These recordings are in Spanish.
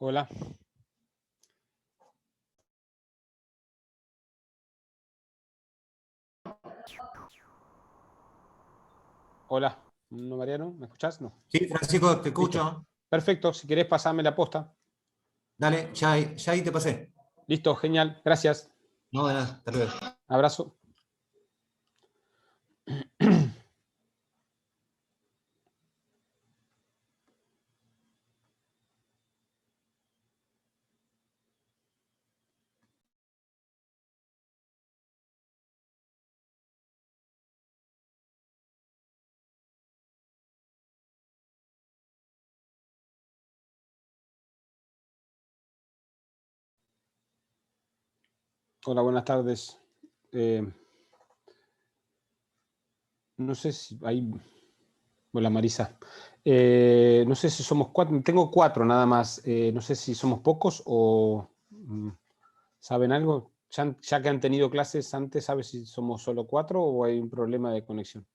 Hola. Hola, ¿no, Mariano? ¿Me escuchás? No. Sí, Francisco, te Listo. escucho. Perfecto, si querés pasarme la posta. Dale, ya ahí te pasé. Listo, genial, gracias. No, de nada, hasta luego. Abrazo. Hola, buenas tardes. No sé si hay... Hola, Marisa. No sé si somos 4, tengo 4 nada más. No sé si somos pocos o... ¿Saben algo? Ya que han tenido clases antes, ¿sabes si somos solo 4 o hay un problema de conexión?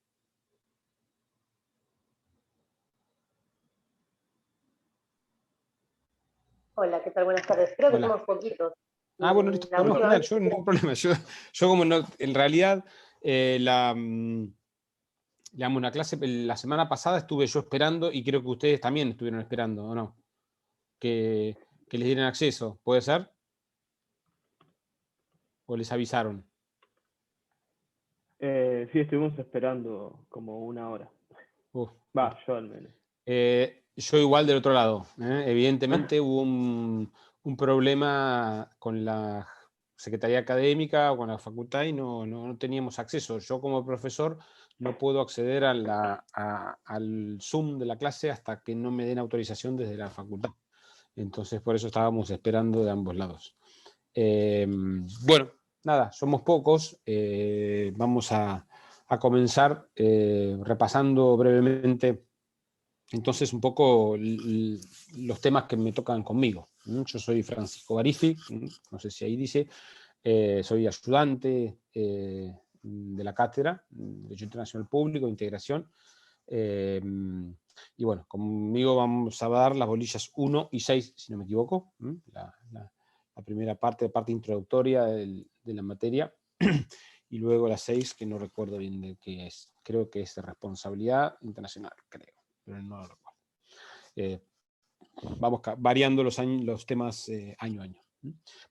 Hola, ¿qué tal? Buenas tardes. Creo que Hola. somos poquitos. Bueno, listo. La No, última genial, vez... yo ningún problema. Yo como no, en realidad, digamos, la clase, la semana pasada estuve yo esperando y creo que ustedes también estuvieron esperando, ¿o no? Que les dieran acceso, ¿puede ser? ¿O les avisaron? Sí, estuvimos esperando como 1 hora. Va, yo al menos. Yo igual del otro lado. Evidentemente hubo un problema con la Secretaría Académica o con la facultad y no teníamos acceso. Yo como profesor no puedo acceder al Zoom de la clase hasta que no me den autorización desde la facultad. Entonces por eso estábamos esperando de ambos lados. Bueno, nada, somos pocos. Vamos a comenzar repasando brevemente entonces un poco los temas que me tocan conmigo. Yo soy Francisco Barifi, no sé si ahí dice, soy ayudante de la cátedra de Derecho Internacional Público, Integración. Y bueno, conmigo vamos a dar las bolillas 1 y 6, si no me equivoco, la primera parte introductoria de la materia, y luego la 6, que no recuerdo bien de qué es, creo que es de responsabilidad internacional, creo, pero no lo recuerdo. Vamos variando los temas año a año.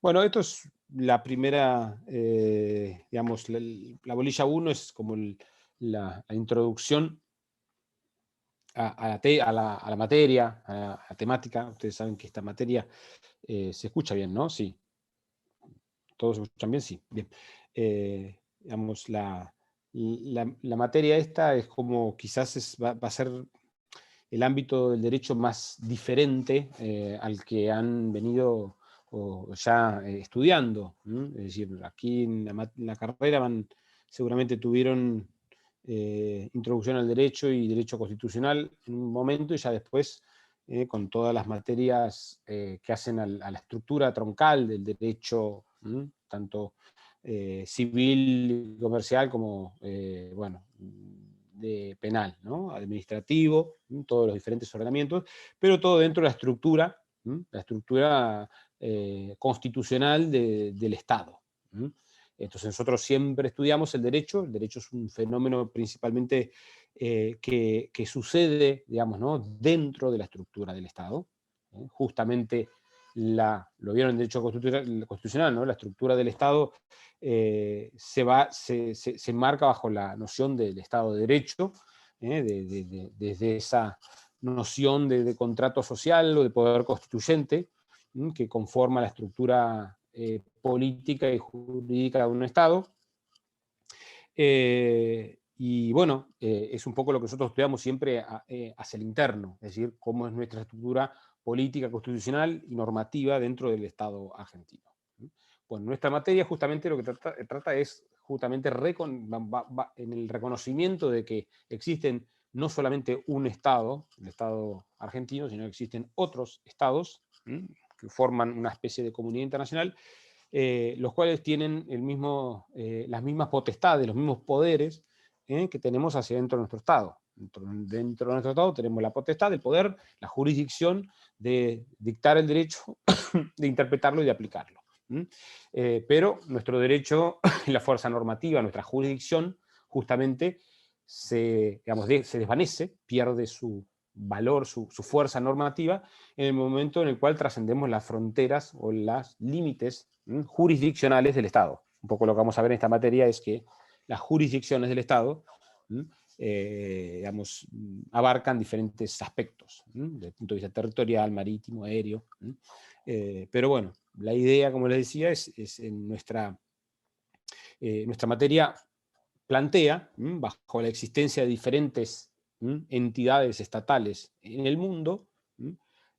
Bueno, esto es la primera, digamos, la bolilla 1 es como la introducción a la materia, a la temática. Ustedes saben que esta materia se escucha bien, ¿no? Sí. ¿Todos se escuchan bien? Sí. Bien. Digamos, la materia esta es como quizás va a ser el ámbito del derecho más diferente al que han venido ya estudiando. Es decir, aquí en la carrera seguramente tuvieron introducción al derecho y derecho constitucional en un momento y ya después con todas las materias que hacen a la estructura troncal del derecho, tanto civil y comercial como, bueno, de penal, ¿no? Administrativo, todos los diferentes ordenamientos, pero todo dentro de la estructura constitucional del Estado. Entonces nosotros siempre estudiamos el derecho es un fenómeno principalmente que sucede, digamos, ¿no? Dentro de la estructura del Estado. Justamente lo vieron en derecho constitucional, ¿no? La estructura del Estado se enmarca bajo la noción del Estado de Derecho, desde esa noción de contrato social o de poder constituyente que conforma la estructura política y jurídica de un Estado. Y bueno, es un poco lo que nosotros estudiamos siempre hacia el interno, es decir, cómo es nuestra estructura política, constitucional y normativa dentro del Estado argentino. Bueno, nuestra materia justamente lo que trata es justamente en el reconocimiento de que existen no solamente un Estado, el Estado argentino, sino que existen otros Estados, que forman una especie de comunidad internacional, los cuales tienen las mismas potestades, los mismos poderes que tenemos hacia dentro de nuestro Estado. Dentro de nuestro Estado tenemos la potestad, el poder, la jurisdicción de dictar el derecho, de interpretarlo y de aplicarlo. Pero nuestro derecho, la fuerza normativa, nuestra jurisdicción, justamente se desvanece, pierde su valor, su fuerza normativa, en el momento en el cual trascendemos las fronteras o los límites jurisdiccionales del Estado. Un poco lo que vamos a ver en esta materia es que las jurisdicciones del Estado abarcan diferentes aspectos, desde el punto de vista territorial, marítimo, aéreo. Pero bueno, la idea, como les decía, es en nuestra materia plantea, bajo la existencia de diferentes entidades estatales en el mundo,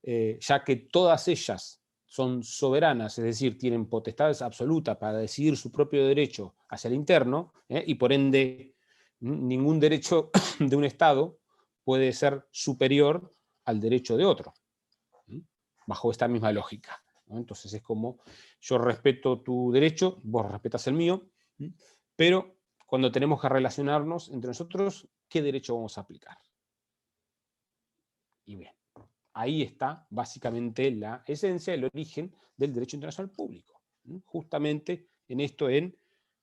ya que todas ellas son soberanas, es decir, tienen potestades absolutas para decidir su propio derecho hacia el interno, y por ende ningún derecho de un Estado puede ser superior al derecho de otro, bajo esta misma lógica, ¿no? Entonces es como, yo respeto tu derecho, vos respetas el mío, pero cuando tenemos que relacionarnos entre nosotros, ¿qué derecho vamos a aplicar? Y bien, ahí está básicamente la esencia, el origen del derecho internacional público. Justamente en esto,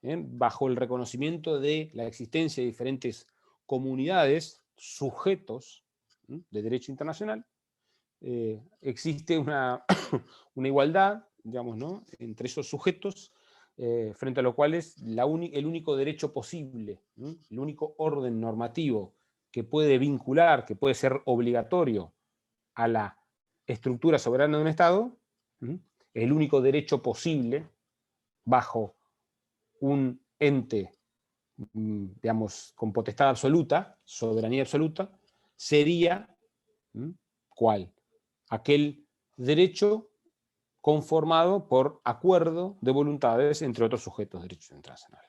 bajo el reconocimiento de la existencia de diferentes comunidades, sujetos de derecho internacional, existe una igualdad, digamos, ¿no?, entre esos sujetos, frente a los cuales el único derecho posible, el único orden normativo que puede vincular, que puede ser obligatorio a la estructura soberana de un Estado, el único derecho posible bajo un ente, digamos, con potestad absoluta, soberanía absoluta, sería, ¿cuál? Aquel derecho conformado por acuerdo de voluntades entre otros sujetos de derecho internacional.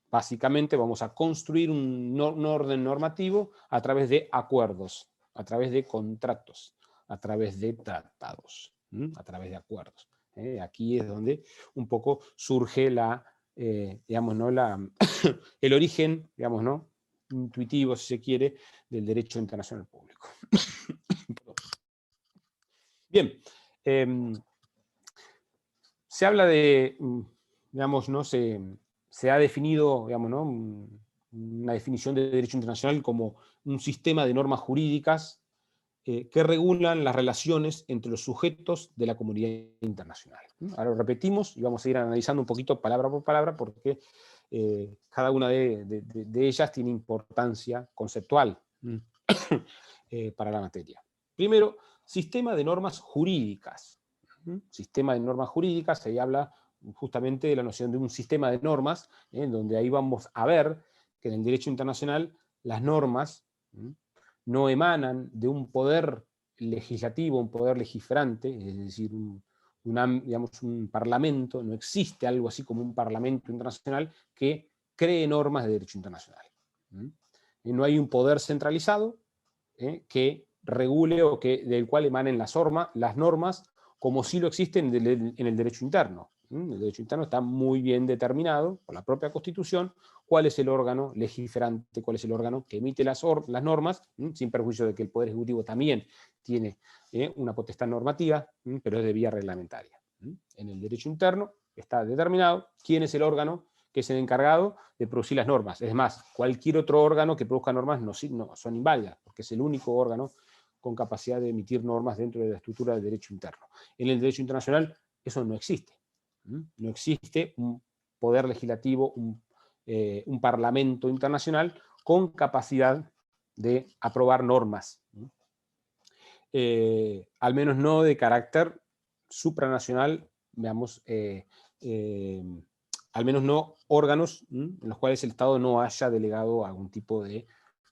Básicamente vamos a construir un orden normativo a través de acuerdos, a través de contratos, a través de tratados, a través de acuerdos. Aquí es donde un poco surge digamos, ¿no?, el origen, digamos, ¿no?, intuitivo, si se quiere, del derecho internacional público. Bien, se habla de, digamos, ¿no?, se ha definido, digamos, ¿no?, una definición de derecho internacional como un sistema de normas jurídicas que regulan las relaciones entre los sujetos de la comunidad internacional. Ahora lo repetimos y vamos a ir analizando un poquito palabra por palabra porque cada una de ellas tiene importancia conceptual para la materia. Primero, sistema de normas jurídicas. Sistema de normas jurídicas, ahí habla justamente de la noción de un sistema de normas, donde ahí vamos a ver que en el derecho internacional las normas no emanan de un poder legislativo, un poder legiferante, es decir, digamos, un parlamento, no existe algo así como un parlamento internacional que cree normas de derecho internacional. No hay un poder centralizado que regule o del cual emanen las normas, como sí lo existe en el derecho interno. El derecho interno está muy bien determinado por la propia Constitución cuál es el órgano legiferante, cuál es el órgano que emite las normas, sin perjuicio de que el Poder Ejecutivo también tiene una potestad normativa, pero es de vía reglamentaria. En el derecho interno está determinado quién es el órgano que es el encargado de producir las normas. Es más, cualquier otro órgano que produzca normas no son inválidas, porque es el único órgano con capacidad de emitir normas dentro de la estructura del derecho interno. En el derecho internacional eso no existe. No existe un poder legislativo, un parlamento internacional con capacidad de aprobar normas. Al menos no de carácter supranacional, veamos, al menos no órganos en los cuales el Estado no haya delegado algún tipo de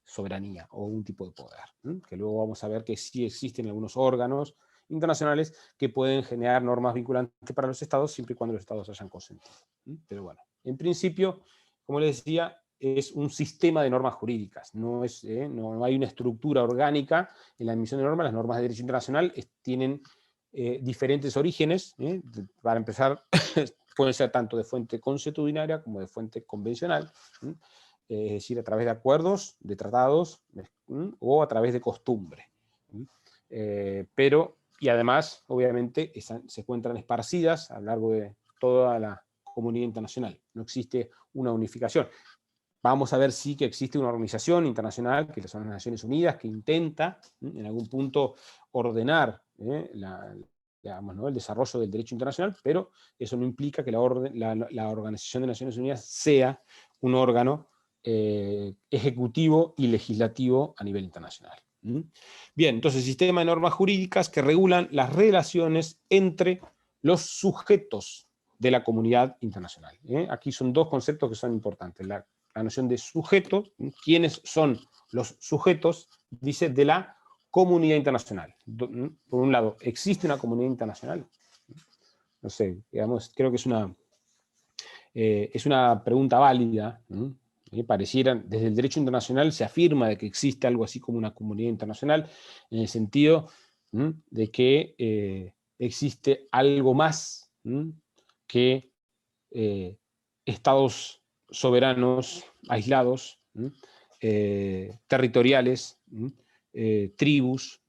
soberanía o algún tipo de poder. Que luego vamos a ver que sí existen algunos órganos internacionales que pueden generar normas vinculantes para los Estados siempre y cuando los Estados hayan consentido. Pero bueno, en principio, como les decía, es un sistema de normas jurídicas, no hay una estructura orgánica en la emisión de normas. Las normas de derecho internacional tienen diferentes orígenes. Para empezar, pueden ser tanto de fuente consuetudinaria como de fuente convencional, es decir, a través de acuerdos, de tratados, o a través de costumbre. Y además, obviamente, se encuentran esparcidas a lo largo de toda la comunidad internacional. No existe una unificación. Vamos a ver sí que existe una organización internacional, que son las Naciones Unidas, que intenta en algún punto ordenar digamos, ¿no?, el desarrollo del derecho internacional, pero eso no implica que la Organización de Naciones Unidas sea un órgano ejecutivo y legislativo a nivel internacional. Bien, entonces sistema de normas jurídicas que regulan las relaciones entre los sujetos de la comunidad internacional. Aquí son dos conceptos que son importantes. La noción de sujeto, ¿quiénes son los sujetos? Dice de la comunidad internacional. Por un lado, ¿existe una comunidad internacional? No sé, digamos, creo que es una pregunta válida. Pareciera, desde el derecho internacional se afirma de que existe algo así como una comunidad internacional, en el sentido de que existe algo más que estados soberanos, aislados, territoriales, tribus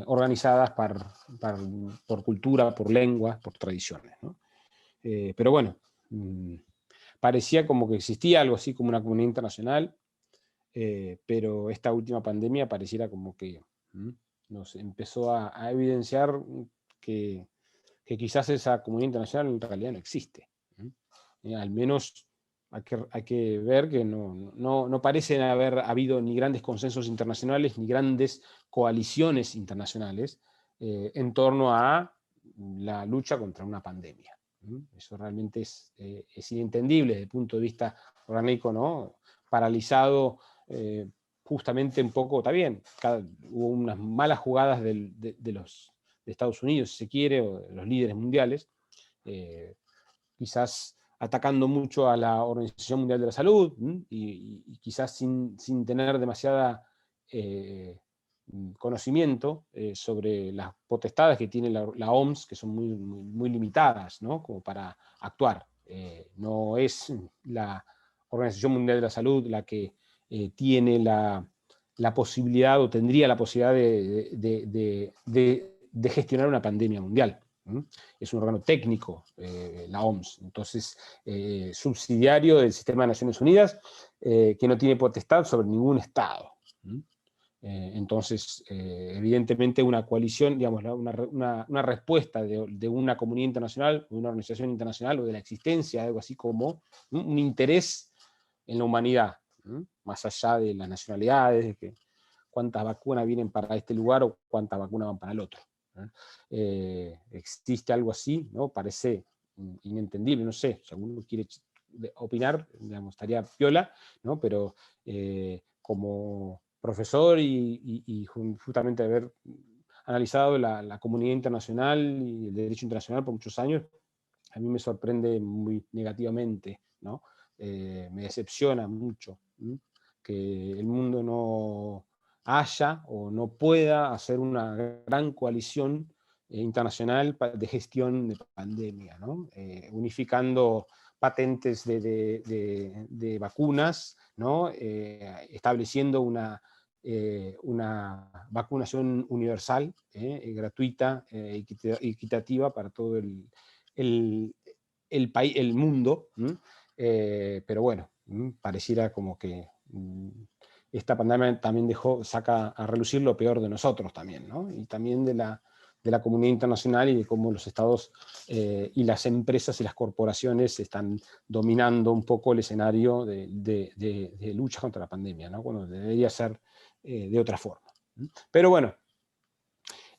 organizadas por cultura, por lengua, por tradiciones, ¿no? Pero bueno, parecía como que existía algo así como una comunidad internacional, pero esta última pandemia pareciera como que nos empezó a evidenciar que quizás esa comunidad internacional en realidad no existe. Al menos hay que ver que no parecen haber habido ni grandes consensos internacionales ni grandes coaliciones internacionales en torno a la lucha contra una pandemia. Eso realmente es inentendible desde el punto de vista orgánico, ¿no? Paralizado justamente un poco, está bien, hubo unas malas jugadas de Estados Unidos, si se quiere, o de los líderes mundiales, quizás atacando mucho a la Organización Mundial de la Salud, y quizás sin tener demasiada conocimiento sobre las potestades que tiene la OMS, que son muy limitadas, ¿no?, como para actuar. No es la Organización Mundial de la Salud la que tiene la posibilidad, o tendría la posibilidad de gestionar una pandemia mundial. Es un órgano técnico, la OMS, entonces subsidiario del sistema de Naciones Unidas, que no tiene potestad sobre ningún Estado. Entonces, evidentemente una coalición, digamos, una respuesta de una comunidad internacional, de una organización internacional, o de la existencia de algo así como un interés en la humanidad, más allá de las nacionalidades, de que cuántas vacunas vienen para este lugar o cuántas vacunas van para el otro. Existe algo así, ¿no? Parece inentendible, no sé, si alguno quiere opinar, digamos, estaría piola, ¿no? Pero como profesor y justamente haber analizado la comunidad internacional y el derecho internacional por muchos años, a mí me sorprende muy negativamente, ¿no? Me decepciona mucho que el mundo no haya o no pueda hacer una gran coalición internacional de gestión de pandemia, ¿no? Unificando patentes de vacunas, ¿no? Estableciendo una vacunación universal, gratuita, equitativa para todo el mundo, pero bueno, pareciera como que esta pandemia también saca a relucir lo peor de nosotros también, ¿no? Y también de la comunidad internacional, y de cómo los estados y las empresas y las corporaciones están dominando un poco el escenario de lucha contra la pandemia, ¿no? Cuando debería ser de otra forma. Pero bueno,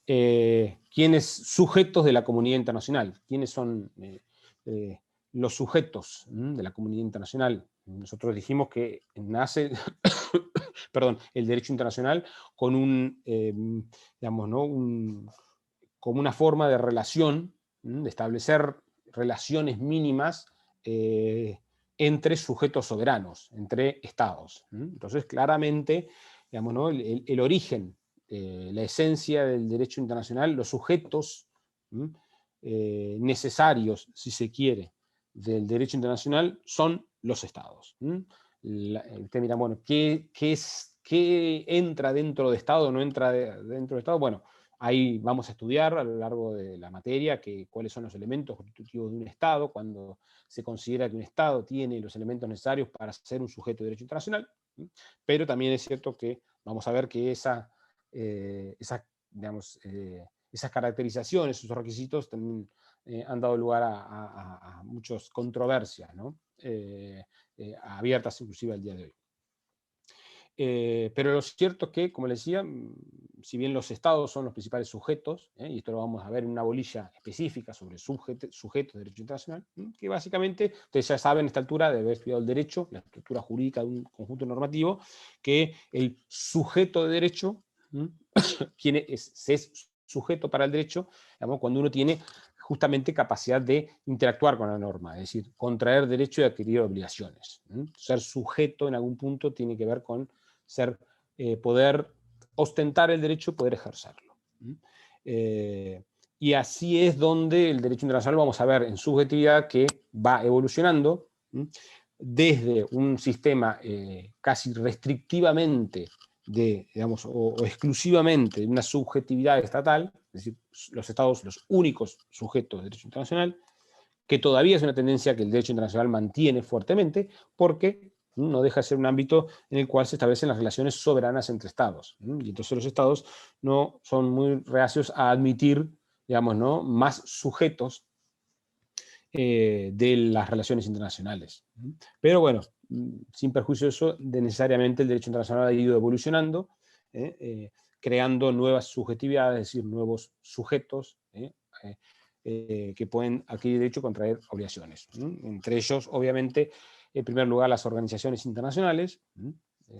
¿quiénes sujetos de la comunidad internacional? ¿Quiénes son los sujetos de la comunidad internacional? Nosotros dijimos que nace perdón, el derecho internacional con digamos, ¿no?, como una forma de relación, de establecer relaciones mínimas entre sujetos soberanos, entre estados. Entonces, claramente, digamos, ¿no?, el origen, la esencia del derecho internacional, los sujetos necesarios, si se quiere, del derecho internacional son los estados. Usted mira, bueno, ¿qué entra dentro de Estado o no entra dentro de Estado? Bueno, ahí vamos a estudiar a lo largo de la materia cuáles son los elementos constitutivos de un Estado, cuando se considera que un Estado tiene los elementos necesarios para ser un sujeto de derecho internacional, pero también es cierto que vamos a ver que esas caracterizaciones, esos requisitos también han dado lugar a muchas controversias, ¿no? Abiertas inclusive al día de hoy. Pero lo cierto es que, como les decía, si bien los estados son los principales sujetos, y esto lo vamos a ver en una bolilla específica sobre sujetos de derecho internacional, que básicamente, ustedes ya saben a esta altura de haber estudiado el derecho, la estructura jurídica de un conjunto normativo, que el sujeto de derecho, quien se es sujeto para el derecho, digamos, cuando uno tiene justamente capacidad de interactuar con la norma, es decir, contraer derecho y adquirir obligaciones. Ser sujeto en algún punto tiene que ver con poder ostentar el derecho y poder ejercerlo. Y así es donde el derecho internacional, vamos a ver en subjetividad, que va evolucionando desde un sistema casi restrictivamente o exclusivamente de una subjetividad estatal, es decir, los estados los únicos sujetos de derecho internacional, que todavía es una tendencia que el derecho internacional mantiene fuertemente, porque no deja de ser un ámbito en el cual se establecen las relaciones soberanas entre estados. Y entonces los estados no son muy reacios a admitir, digamos, ¿no?, más sujetos de las relaciones internacionales. Pero bueno, sin perjuicio de eso, necesariamente el derecho internacional ha ido evolucionando, creando nuevas subjetividades, es decir, nuevos sujetos que pueden adquirir derecho a contraer obligaciones. Entre ellos, obviamente, en primer lugar, las organizaciones internacionales,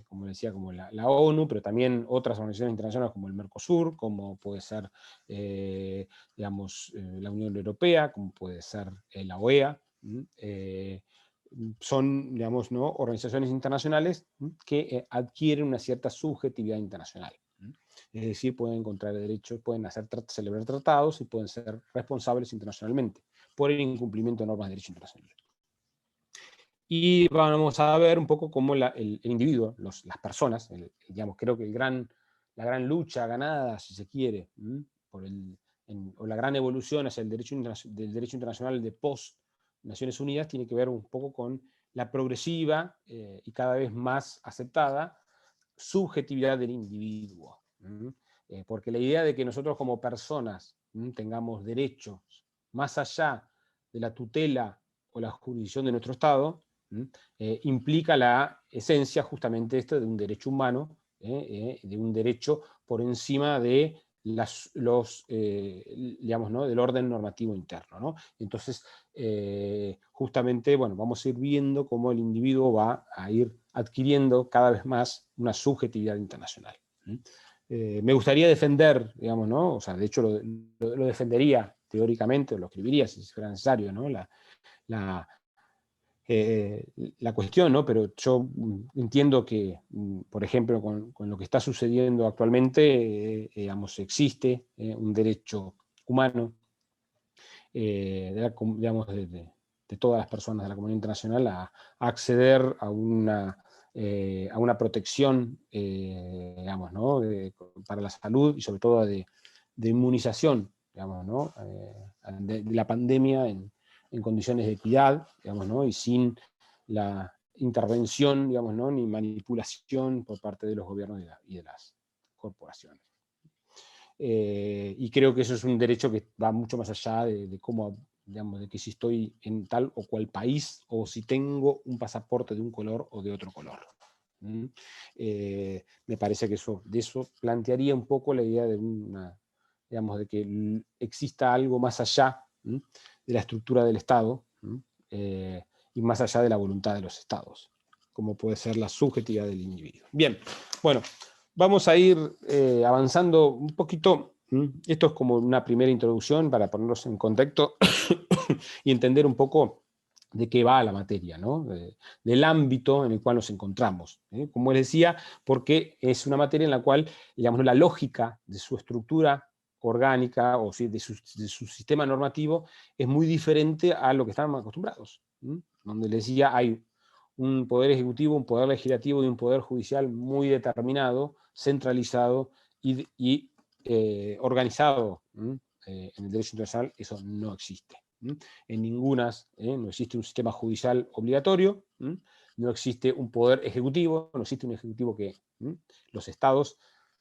como decía, como la ONU, pero también otras organizaciones internacionales como el Mercosur, como puede ser, la Unión Europea, como puede ser la OEA. Son, digamos, ¿no?, organizaciones internacionales que adquieren una cierta subjetividad internacional. Es decir, pueden encontrar derechos, pueden celebrar tratados y pueden ser responsables internacionalmente por el incumplimiento de normas de derecho internacional. Y vamos a ver un poco cómo el individuo, las personas, digamos, creo que la gran lucha ganada, si se quiere, o la gran evolución hacia el del derecho internacional de post-Naciones Unidas tiene que ver un poco con la progresiva y cada vez más aceptada subjetividad del individuo. Porque la idea de que nosotros como personas tengamos derechos más allá de la tutela o la jurisdicción de nuestro Estado, implica la esencia justamente de un derecho humano, de un derecho por encima de digamos, ¿no?, del orden normativo interno, ¿no? Entonces, justamente, bueno, vamos a ir viendo cómo el individuo va a ir adquiriendo cada vez más una subjetividad internacional. Me gustaría defender, digamos, ¿no?, o sea, de hecho lo defendería teóricamente, o lo escribiría si fuera necesario, ¿no?, la cuestión, ¿no? Pero yo entiendo que, por ejemplo, con lo que está sucediendo actualmente, digamos, existe un derecho humano, digamos, de todas las personas de la comunidad internacional a acceder a una protección, digamos, ¿no?, para la salud y sobre todo de inmunización, digamos, ¿no?, de la pandemia en condiciones de equidad, digamos, ¿no?, y sin la intervención, digamos, ¿no?, ni manipulación por parte de los gobiernos y de las corporaciones. Y creo que eso es un derecho que va mucho más allá de cómo, digamos, de que si estoy en tal o cual país, o si tengo un pasaporte de un color o de otro color. Me parece que de eso plantearía un poco la idea de digamos, de que exista algo más allá de la estructura del Estado, y más allá de la voluntad de los Estados, como puede ser la subjetividad del individuo. Bien, bueno, vamos a ir avanzando un poquito. Esto es como una primera introducción para ponernos en contexto y entender un poco de qué va la materia, ¿no?, del ámbito en el cual nos encontramos. Como les decía, porque es una materia en la cual, digamos, la lógica de su estructura orgánica o sí, de su sistema normativo es muy diferente a lo que estamos acostumbrados, donde les decía hay un poder ejecutivo, un poder legislativo y un poder judicial muy determinado, centralizado y organizado. En el derecho internacional eso no existe. En ningunas, no existe un sistema judicial obligatorio, no existe un poder ejecutivo, no existe un ejecutivo que los estados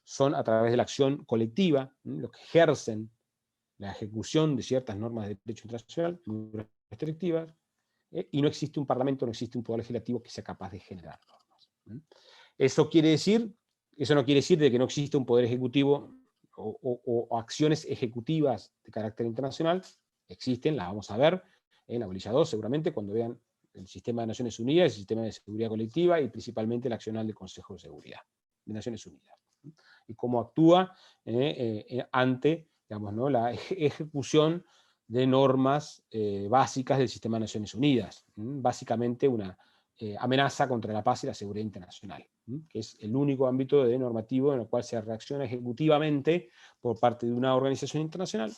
son a través de la acción colectiva, los que ejercen la ejecución de ciertas normas de derecho internacional muy restrictivas, y no existe un parlamento, no existe un poder legislativo que sea capaz de generar normas. Eso no quiere decir de que no existe un poder ejecutivo o acciones ejecutivas de carácter internacional. Existen, las vamos a ver en la bolilla 2 seguramente, cuando vean el sistema de Naciones Unidas, el sistema de seguridad colectiva y principalmente el accional del Consejo de Seguridad de Naciones Unidas. Y cómo actúa ante, digamos, ¿no?, la ejecución de normas básicas del sistema de Naciones Unidas. Básicamente una amenaza contra la paz y la seguridad internacional, que es el único ámbito de normativo en el cual se reacciona ejecutivamente por parte de una organización internacional,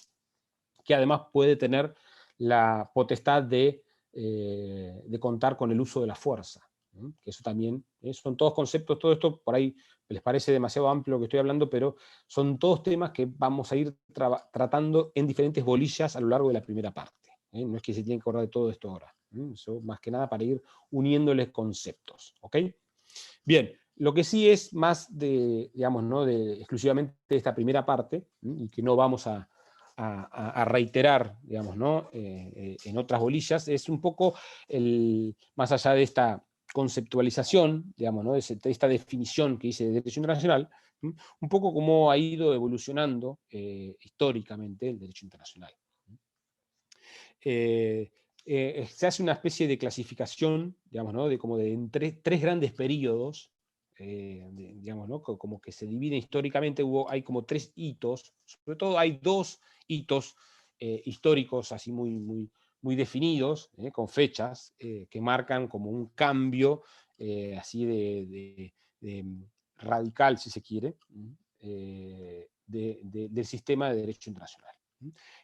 que además puede tener la potestad de contar con el uso de la fuerza. Que eso también, son todos conceptos, todo esto por ahí les parece demasiado amplio lo que estoy hablando, pero son todos temas que vamos a ir tratando en diferentes bolillas a lo largo de la primera parte. No es que se tienen que acordar de todo esto ahora. Eso más que nada para ir uniéndoles conceptos. ¿Ok? Bien, lo que sí es más de, digamos, ¿no?, de exclusivamente de esta primera parte, y que no vamos a reiterar, digamos, ¿no?, en otras bolillas, es un poco más allá de esta conceptualización, digamos, ¿no?, de esta definición que hice de derecho internacional, un poco cómo ha ido evolucionando históricamente el derecho internacional. Se hace una especie de clasificación, digamos, ¿no?, de como en tres grandes periodos, digamos, ¿no?, como que se divide históricamente, hay como 3 hitos, sobre todo hay 2 hitos históricos así muy definidos, con fechas, que marcan como un cambio así de radical, si se quiere, del sistema de derecho internacional.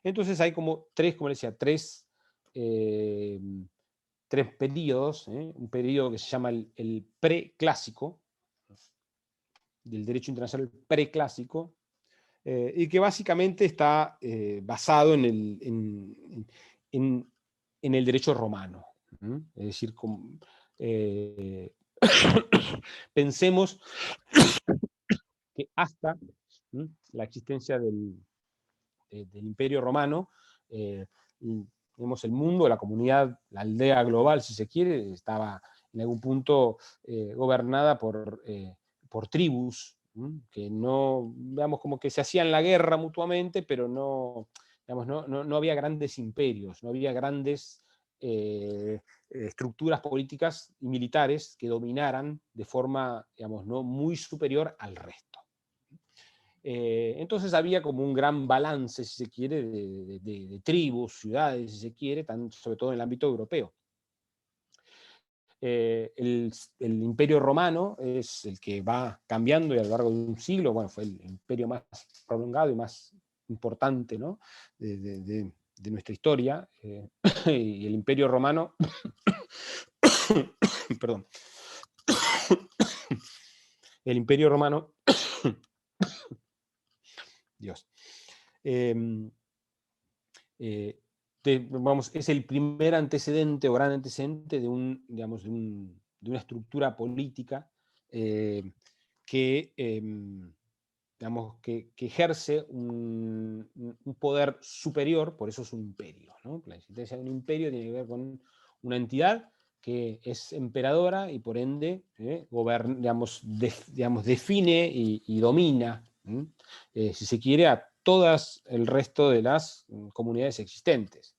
Entonces hay como como decía, tres periodos, un periodo que se llama el preclásico, del derecho internacional preclásico, y que básicamente está basado en el derecho romano. Es decir, pensemos que hasta la existencia del Imperio Romano, el mundo, la comunidad, la aldea global, si se quiere, estaba en algún punto gobernada por tribus, que no, digamos, como que se hacían la guerra mutuamente, pero no, digamos, no había grandes imperios, no había grandes estructuras políticas y militares que dominaran de forma, digamos, no muy superior al resto. Entonces había como un gran balance, si se quiere, de tribus, ciudades, si se quiere, sobre todo en el ámbito europeo. El Imperio Romano es el que va cambiando y a lo largo de un siglo, bueno, fue el imperio más prolongado y más importante, ¿no?, de nuestra historia, y el Imperio Romano, perdón, el Imperio Romano, Dios, es el primer antecedente o gran antecedente de digamos, de una estructura política que, digamos, que ejerce un poder superior, por eso es un imperio, ¿no? La existencia de un imperio tiene que ver con una entidad que es emperadora y por ende digamos, define y domina, si se quiere, a todas el resto de las comunidades existentes,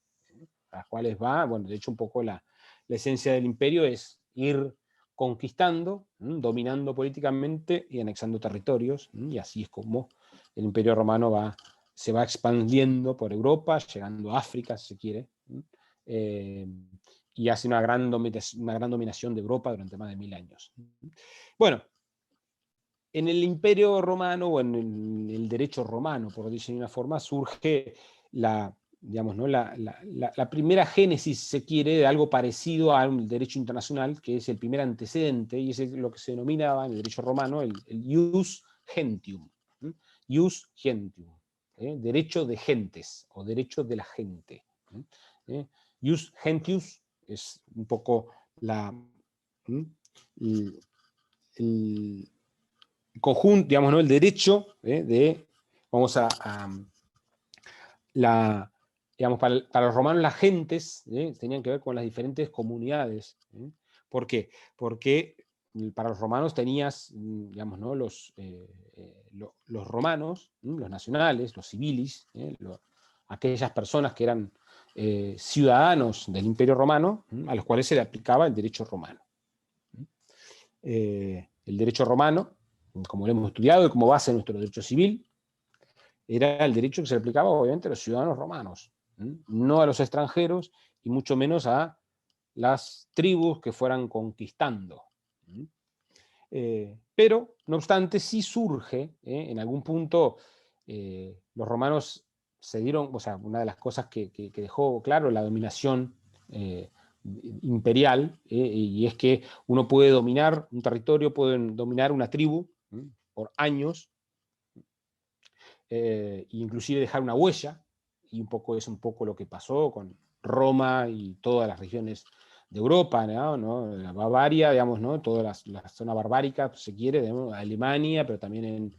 a las cuales va, bueno, de hecho un poco la esencia del imperio es ir conquistando, dominando políticamente y anexando territorios, y así es como el Imperio Romano se va expandiendo por Europa, llegando a África, si se quiere, y hace una gran dominación de Europa durante más de 1000 años. Bueno, en el Imperio Romano, o en el derecho romano, por decirlo de una forma, surge digamos, ¿no? la primera génesis, si se quiere, de algo parecido al derecho internacional, que es el primer antecedente, y es lo que se denominaba en el derecho romano el ius gentium. Ius gentium, derecho de gentes, o derecho de la gente. Ius gentius es un poco el conjunto, digamos, ¿no? El derecho vamos digamos, para los romanos las gentes tenían que ver con las diferentes comunidades. ¿Por qué? Porque para los romanos tenías, digamos, ¿no? los romanos, los nacionales, los civilis, aquellas personas que eran ciudadanos del Imperio Romano, a los cuales se le aplicaba el derecho romano. El derecho romano, como lo hemos estudiado y como base de nuestro derecho civil, era el derecho que se le aplicaba obviamente a los ciudadanos romanos, no a los extranjeros y mucho menos a las tribus que fueran conquistando. Pero, no obstante, sí surge, en algún punto, los romanos se dieron, o sea, una de las cosas que dejó claro la dominación imperial, y es que uno puede dominar un territorio, puede dominar una tribu por años, inclusive dejar una huella, y es un poco lo que pasó con Roma y todas las regiones de Europa, ¿no? La Bavaria, digamos, ¿no? Toda la zona barbárica, si se quiere, digamos, Alemania, pero también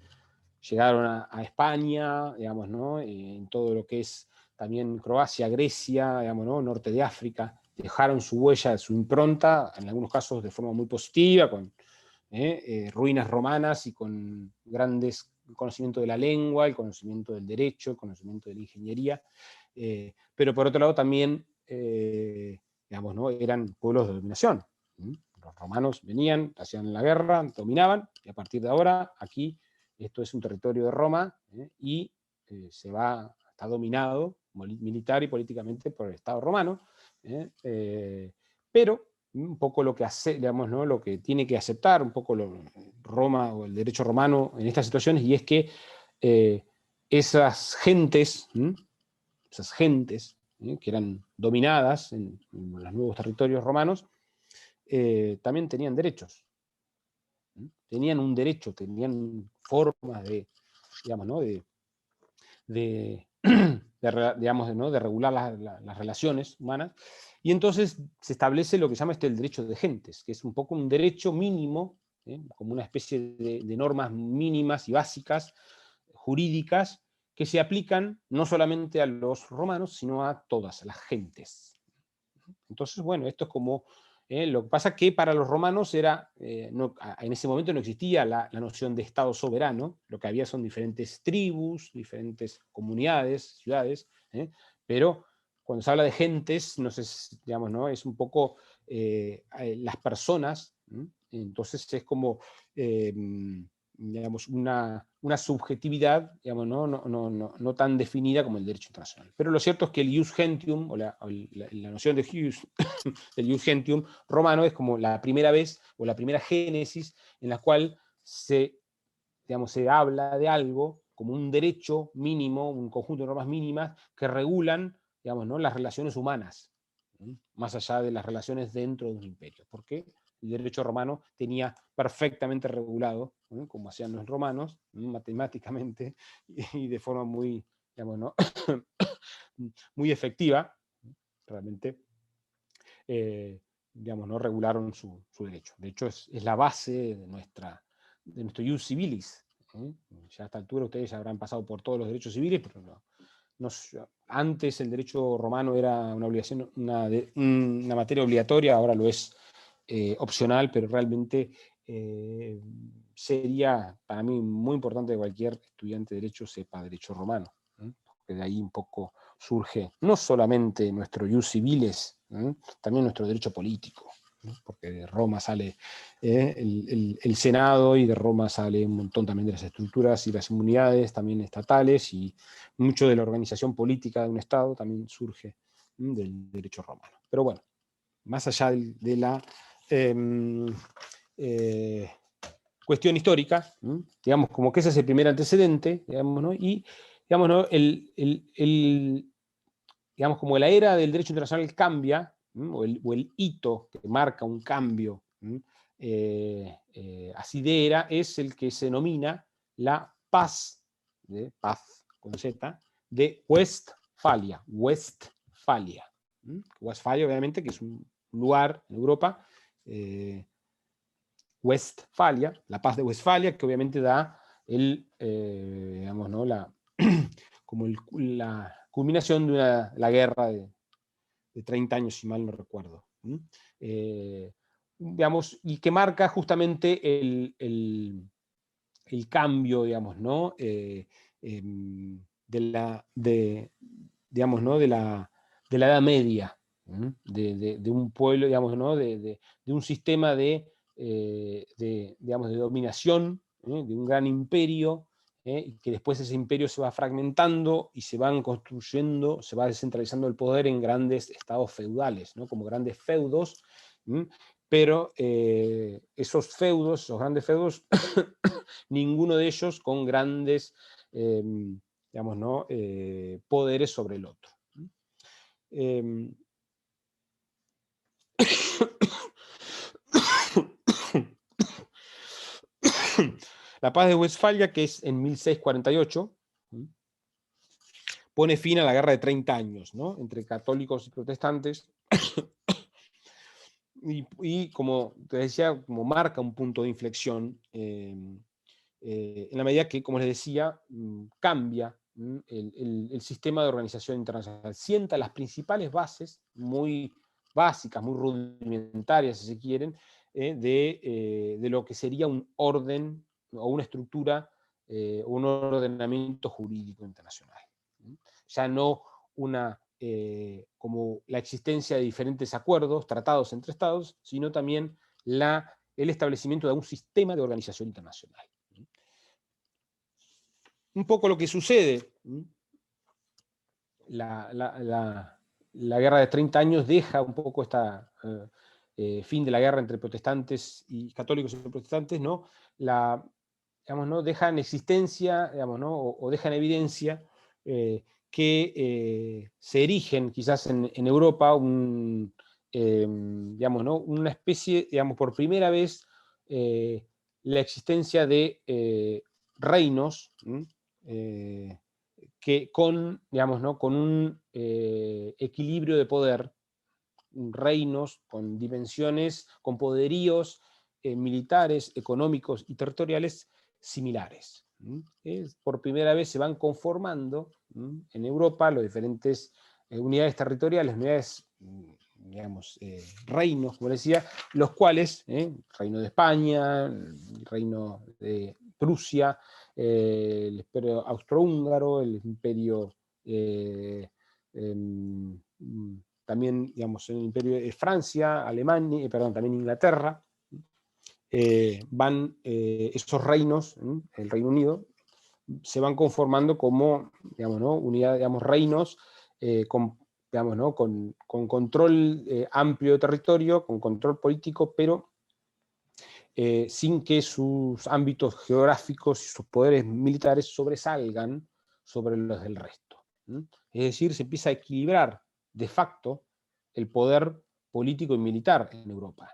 llegaron a España, digamos, ¿no? En todo lo que es también Croacia, Grecia, digamos, ¿no? Norte de África, dejaron su huella, su impronta, en algunos casos de forma muy positiva, con ruinas romanas y con grandes conocimiento de la lengua, el conocimiento del derecho, el conocimiento de la ingeniería, pero por otro lado también, digamos, ¿no? Eran pueblos de dominación. Los romanos venían, hacían la guerra, dominaban, y a partir de ahora, aquí, esto es un territorio de Roma, y está dominado militar y políticamente por el Estado romano, pero un poco lo que hace, digamos, ¿no? Lo que tiene que aceptar un poco Roma o el derecho romano en estas situaciones, y es que esas gentes que eran dominadas en los nuevos territorios romanos, también tenían derechos. Tenían un derecho, tenían formas de, digamos, ¿no? digamos, ¿no? de regular las relaciones humanas, y entonces se establece lo que se llama el derecho de gentes, que es un poco un derecho mínimo, como una especie de normas mínimas y básicas jurídicas que se aplican no solamente a los romanos, sino a todas las gentes. Entonces, bueno, esto es como lo que pasa que para los romanos en ese momento no existía la noción de Estado soberano, lo que había son diferentes tribus, diferentes comunidades, ciudades, pero cuando se habla de gentes, no sé, digamos, ¿no? Es un poco las personas, entonces es como, digamos, una subjetividad, digamos, no tan definida como el derecho internacional. Pero lo cierto es que el ius gentium, o la noción de del ius gentium romano, es como la primera vez, o la primera génesis, en la cual se habla de algo como un derecho mínimo, un conjunto de normas mínimas que regulan, digamos, ¿no? las relaciones humanas, más allá de las relaciones dentro de un imperio. ¿Por qué? El derecho romano tenía perfectamente regulado, como hacían los romanos, matemáticamente, y de forma muy, digamos, ¿no? muy efectiva, realmente, digamos, no regularon su derecho. De hecho, es la base de nuestro ius civilis. Ya a esta altura ustedes ya habrán pasado por todos los derechos civiles, pero antes el derecho romano era una obligación, una materia obligatoria, ahora lo es opcional, pero realmente sería para mí muy importante que cualquier estudiante de derecho sepa derecho romano, porque de ahí un poco surge no solamente nuestro ius civiles, también nuestro derecho político, porque de Roma sale el Senado, y de Roma sale un montón también de las estructuras y las inmunidades también estatales, y mucho de la organización política de un Estado también surge del derecho romano. Pero bueno, más allá de la cuestión histórica, digamos, como que ese es el primer antecedente, digamos, ¿no? Y, digamos, ¿no? Digamos, como la era del derecho internacional cambia, o el hito que marca un cambio así de era, es el que se denomina la paz, paz con Z, de Westfalia. Westfalia, obviamente, que es un lugar en Europa, Westfalia, la paz de Westfalia, que obviamente da digamos, ¿no? como la culminación de la guerra de 30 años, si mal no recuerdo. Digamos, y que marca justamente el cambio, digamos, ¿no? Digamos, ¿no? de la Edad Media, de un pueblo, digamos, ¿no? de un sistema digamos, de dominación, de un gran imperio, y que después ese imperio se va fragmentando y se van construyendo, se va descentralizando el poder en grandes estados feudales, ¿no? Como grandes feudos, pero esos grandes feudos, ninguno de ellos con grandes, digamos, ¿no? Poderes sobre el otro. La paz de Westfalia, que es en 1648, pone fin a la guerra de 30 años, ¿no? Entre católicos y protestantes, y como te decía, como marca un punto de inflexión, en la medida que, como les decía, cambia el sistema de organización internacional, sienta las principales bases, muy básicas, muy rudimentarias, si se quieren, de lo que sería un orden o una estructura, un ordenamiento jurídico internacional. Ya no como la existencia de diferentes acuerdos, tratados entre estados, sino también el establecimiento de un sistema de organización internacional. Un poco lo que sucede, la guerra de 30 años deja un poco fin de la guerra entre protestantes y católicos y protestantes, ¿no? Digamos, ¿no? Deja en existencia, digamos, ¿no? o deja en evidencia que se erigen quizás en Europa digamos, ¿no? una especie, digamos, por primera vez, la existencia de reinos, que digamos, ¿no? con un equilibrio de poder, reinos con dimensiones, con poderíos militares, económicos y territoriales similares. Por primera vez se van conformando en Europa las diferentes unidades territoriales, unidades, digamos, reinos, como decía, los cuales, el Reino de España, el Reino de Prusia, el Imperio Austrohúngaro, el Imperio también, digamos, el Imperio de Francia, Alemania, también Inglaterra, esos reinos, el Reino Unido, se van conformando como, digamos, ¿no? unidad, digamos, reinos digamos, ¿no? con control amplio de territorio, con control político, pero sin que sus ámbitos geográficos y sus poderes militares sobresalgan sobre los del resto. Es decir, se empieza a equilibrar de facto el poder político y militar en Europa.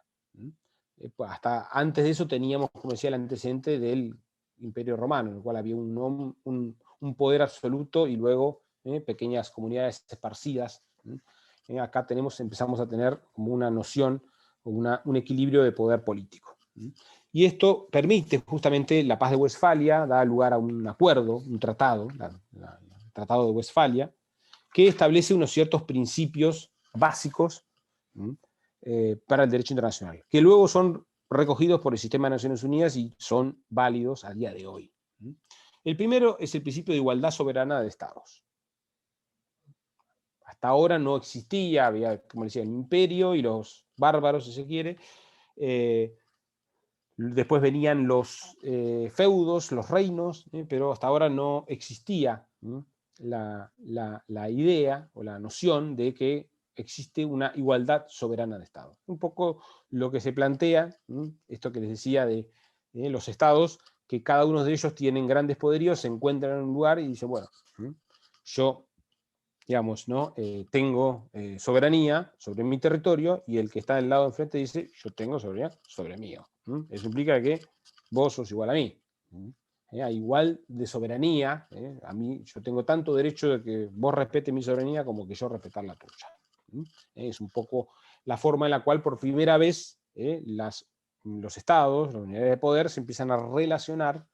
Hasta antes de eso teníamos, como decía, el antecedente del Imperio Romano, en el cual había un poder absoluto y luego pequeñas comunidades esparcidas. Acá empezamos a tener como una noción, un equilibrio de poder político. Y esto permite justamente la paz de Westfalia, da lugar a un acuerdo, un tratado, el Tratado de Westfalia, que establece unos ciertos principios básicos para el derecho internacional, que luego son recogidos por el sistema de Naciones Unidas y son válidos a día de hoy. El primero es el principio de igualdad soberana de estados. Hasta ahora no existía, había, como decía, el imperio y los bárbaros, si se quiere. Después venían los feudos, los reinos, pero hasta ahora no existía la idea o la noción de que existe una igualdad soberana de Estado. Un poco lo que se plantea, esto que les decía de los estados, que cada uno de ellos tienen grandes poderíos, se encuentran en un lugar y dicen, bueno, yo, digamos, ¿no? Tengo soberanía sobre mi territorio, y el que está del lado de enfrente dice, yo tengo soberanía sobre mío. Eso implica que vos sos igual a mí. Hay igual de soberanía. A mí, yo tengo tanto derecho de que vos respetes mi soberanía como que yo respetar la tuya. Es un poco la forma en la cual por primera vez los estados, las unidades de poder, se empiezan a relacionar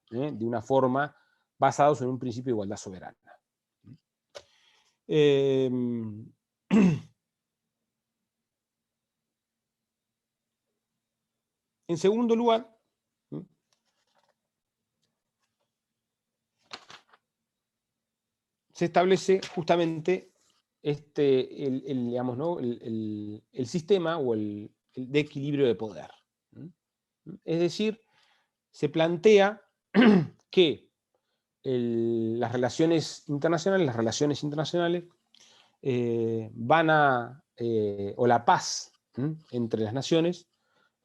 de una forma basados en un principio de igualdad soberana. En segundo lugar, se establece justamente digamos, ¿no? el sistema o el de equilibrio de poder. Es decir, se plantea que las relaciones internacionales van a, o la paz entre las naciones,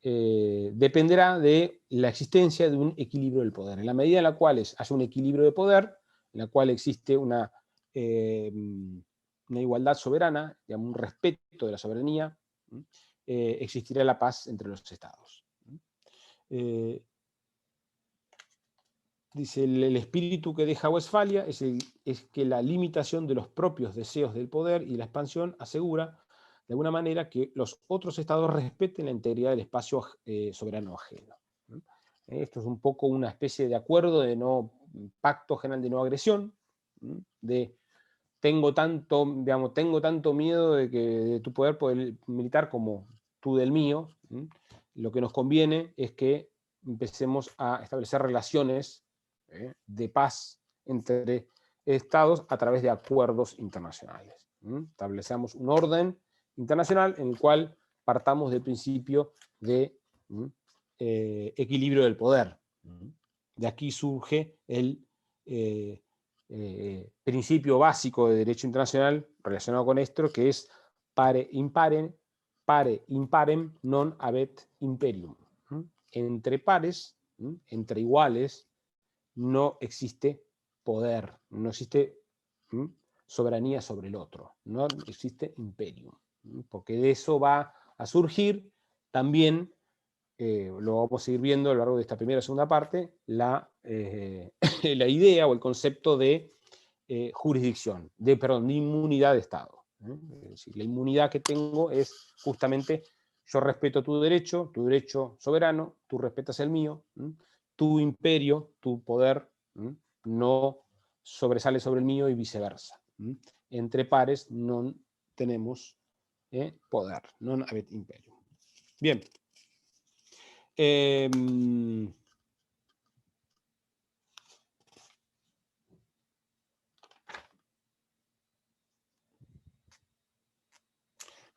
dependerá de la existencia de un equilibrio del poder. En la medida en la cual haya un equilibrio de poder, en la cual existe una igualdad soberana, digamos, un respeto de la soberanía, existirá la paz entre los estados. Dice, el espíritu que deja Westfalia es que la limitación de los propios deseos del poder y la expansión asegura, de alguna manera, que los otros estados respeten la integridad del espacio soberano ajeno. Esto es un poco una especie de acuerdo de pacto general de no agresión, de tengo tanto miedo de tu poder militar como tú del mío. Lo que nos conviene es que empecemos a establecer relaciones de paz entre estados a través de acuerdos internacionales. Establecemos un orden internacional en el cual partamos del principio de equilibrio del poder. De aquí surge el principio básico de derecho internacional relacionado con esto, que es pare imparem non habet imperium. Entre pares, entre iguales, no existe poder, no existe soberanía sobre el otro, no existe imperium, porque de eso va a surgir también, lo vamos a seguir viendo a lo largo de esta primera y segunda parte, la idea o el concepto de jurisdicción, de inmunidad de Estado. Es decir, la inmunidad que tengo es justamente, yo respeto tu derecho soberano, tú respetas el mío, tu imperio, tu poder, no sobresale sobre el mío y viceversa. Entre pares no tenemos poder, non habet imperium. Bien.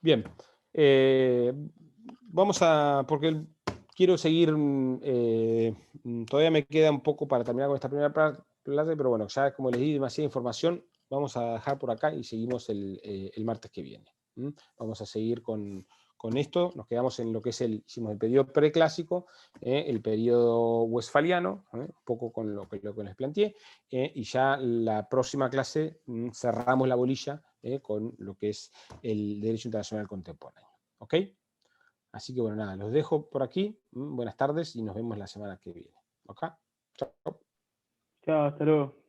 Bien, vamos a, porque quiero seguir, todavía me queda un poco para terminar con esta primera clase, pero bueno, ya como les di demasiada información, vamos a dejar por acá y seguimos el martes que viene. Vamos a seguir con esto, nos quedamos en lo que es hicimos el periodo preclásico, el periodo westfaliano, un poco con lo que les planteé, y ya la próxima clase cerramos la bolilla con lo que es el derecho internacional contemporáneo. ¿Ok? Así que bueno, nada, los dejo por aquí. Buenas tardes y nos vemos la semana que viene. ¿Ok? Chao. Chao, hasta luego.